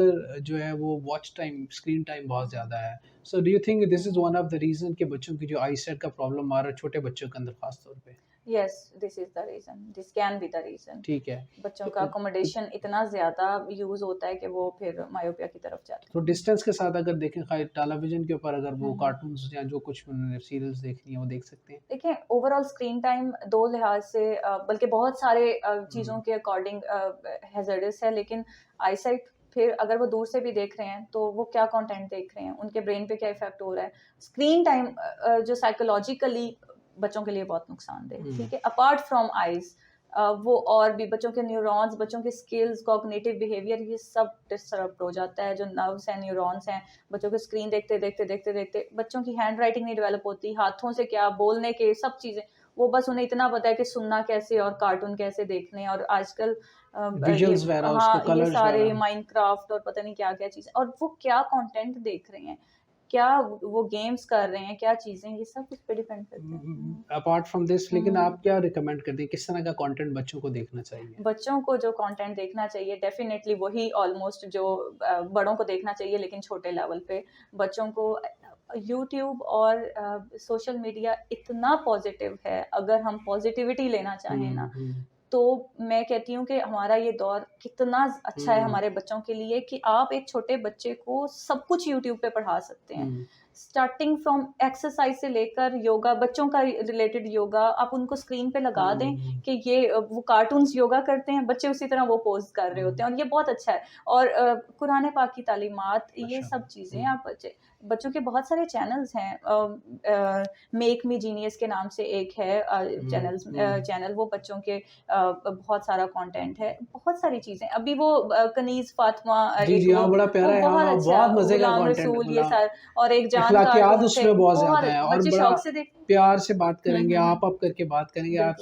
जो है वो वॉच टाइम, स्क्रीन टाइम बहुत ज़्यादा है। So do you think this is one of the reason कि बच्चों की जो आईसाइट का प्रॉब्लम आ रहा है छोटे बच्चों के अंदर ख़ास तौर पे? Yes, this is the reason, this can be the reason. ठीक है। बच्चों तो का अकोमोडेशन इतना ज़्यादा यूज़ होता है कि वो फिर मायोपिया की तरफ जाते हैं। तो डिस्टेंस के साथ अगर देखें टेलीविज़न के ऊपर अगर वो हुँ, हुँ। कार्टून्स या जो कुछ उन्होंने सीरियल्स देखनी है वो देख सकते हैं? देखिए, ओवरऑल स्क्रीन टाइम 2 लिहाज़ से बल्कि बहुत सारे चीज़ों हुँ, के अकॉर्डिंग हैज़ार्डस है, लेकिन आईसाइट फिर अगर वो दूर से भी देख रहे हैं, तो वो क्या कंटेंट देख रहे हैं, उनके ब्रेन पे क्या इफ़ेक्ट हो रहा है। स्क्रीन टाइम जो साइकोलॉजिकली बच्चों के लिए बहुत नुकसानदेह है, हुँ, ठीक है? अपार्ट फ्रॉम आइज़ वो और भी बच्चों के न्यूरॉन्स, बच्चों के स्किल्स, कॉग्निटिव बिहेवियर ये सब डिस्टर्ब हो जाता है। जो नर्व्स हैं, न्यूरॉन्स हैं, बच्चों को स्क्रीन देखते बच्चों की हैंड राइटिंग नहीं डेवलप होती, हाथों से क्या बोलने के सब चीज़ें, वो बस उन्हें इतना पता है कि सुनना कैसे और कार्टून कैसे देखने हैं। और आजकल ये विजुअल्स वगैरह उसके हाँ, ये कलर्स सारे वगैरह। माइनक्राफ्ट और पता नहीं क्या-क्या चीज़ें, और वो क्या कंटेंट देख रहे हैं, क्या वो गेम्स कर रहे हैं, क्या चीज़ें, ये सब उस पे डिपेंड करता है। हुँ। अपार्ट फ्रॉम दिस हुँ, लेकिन हुँ। आप क्या रिकमेंड करती हैं? किस तरह का कंटेंट बच्चों को देखना चाहिए? बच्चों को जो कंटेंट देखना चाहिए डेफ़िनेटली वही ऑलमोस्ट जो बड़ों को देखना चाहिए, लेकिन छोटे लेवल पे। बच्चों को यूट्यूब और सोशल मीडिया इतना पॉज़िटिव है, अगर हम पॉज़िटिविटी लेना चाहें ना, हुँ, हुँ, तो मैं कहती हूँ कि हमारा ये दौर कितना अच्छा है हुँ, हमारे बच्चों के लिए कि आप एक छोटे बच्चे को सब कुछ यूट्यूब पे पढ़ा सकते हैं। हुँ, स्टार्टिंग फ्रॉम एक्सरसाइज से लेकर योगा, बच्चों का रिलेटेड योगा आप उनको स्क्रीन पे लगा दें हुँ, कि ये वो कार्टून्स योगा करते हैं, बच्चे उसी तरह वो पोज़ कर रहे होते हुँ, हैं, और ये बहुत अच्छा है। और कुरान पाक की तालीमात, ये सब माशाअल्लाह। चीज़ें हुँ, आप बच्चों के बहुत सारे चैनल्स हैं। मेक मी जीनियस के नाम से एक है हुँ, हुँ। चैनल, वो बच्चों के बहुत सारा कंटेंट है, बहुत सारी चीज़ें। अभी वो कनीज़ फ़ातिमा जी, एक जी, हाँ, बड़ा वो प्यारा है। बहुत हाँ, अच्छा, बहुत मज़े का गुलाम कंटेंट रसूल, ये गुलाम सारे, और एक जान अखलाकियात कार्टून थे, उसमें बहुत ज़्यादा बहुत है और बच्चे बड़ा शौक से देख। प्यार से बात हुँ, करेंगे, हुँ, हुँ। आप करके बात करेंगे, आप बिल्कुल।